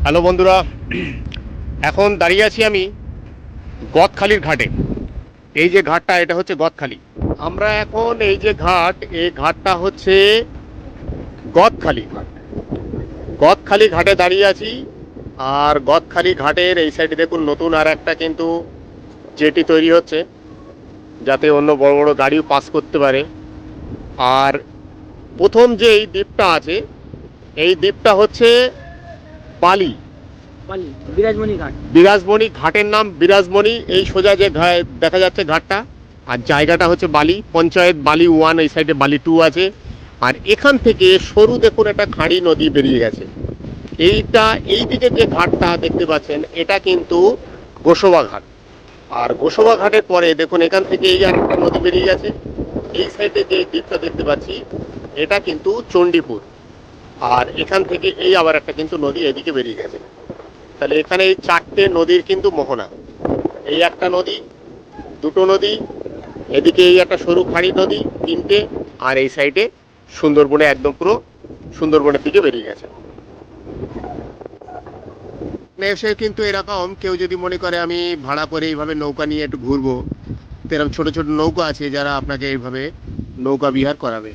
Hello বন্ধুরা, এখন দাঁড়িয়ে আছি আমি গদখালির ঘাটে। এই যে ঘাটটা, এটা হচ্ছে গদখালি। আমরা এখন এই যে ঘাট, এই ঘাটটা হচ্ছে গদখালি ঘাট। গদখালি ঘাটে দাঁড়িয়ে আছি। আর গদখালি ঘাটের এই সাইডে দেখুন নতুন আর একটা কিন্তু জেটি তৈরি হচ্ছে, যাতে অন্য বড় বড় গাড়িও পাস করতে পারে। আর প্রথম যে এই দ্বীপটা আছে, এই দ্বীপটা হচ্ছে বালি। বিরাজমণি ঘাট। বিরাজমণি ঘাটের নাম বিরাজমণি। এই সোজা যে দেখা যাচ্ছে ঘাটটা, আর জায়গাটা হচ্ছে বালি পঞ্চায়েত, বালি 1, এই সাইডে বালি 2 আছে। আর এখান থেকে সরু দেখুন একটা খাঁড়ি নদী বেরিয়ে গেছে। এই দিকে যে ঘাটটা দেখতে পাচ্ছেন, এটা কিন্তু গোসবা ঘাট। আর গোসবা ঘাটের পরে দেখুন এখান থেকে এই আর একটা নদী বেরিয়ে গেছে। এই সাইডে যে দ্বীপটা দেখতে পাচ্ছি, এটা কিন্তু চণ্ডীপুর। আর এখান থেকে এই আবার একটা কিন্তু নদী এদিকে বেরিয়ে গেছে। তাহলে এখানে এই 4টে নদীর কিন্তু মোহনা। এই একটা নদী, দুটো নদী, এদিকে এই একটা সরু খাঁড়ি নদী 3টে, আর এই সাইডে সুন্দরবনে একদম পুরো সুন্দরবনের দিকে বেরিয়ে গেছে। এসে কিন্তু এরকম কেউ যদি মনে করে আমি ভাড়া করে এইভাবে নৌকা নিয়ে একটু ঘুরবো, তো এরকম ছোট ছোট নৌকা আছে যারা আপনাকে এইভাবে নৌকা বিহার করাবে।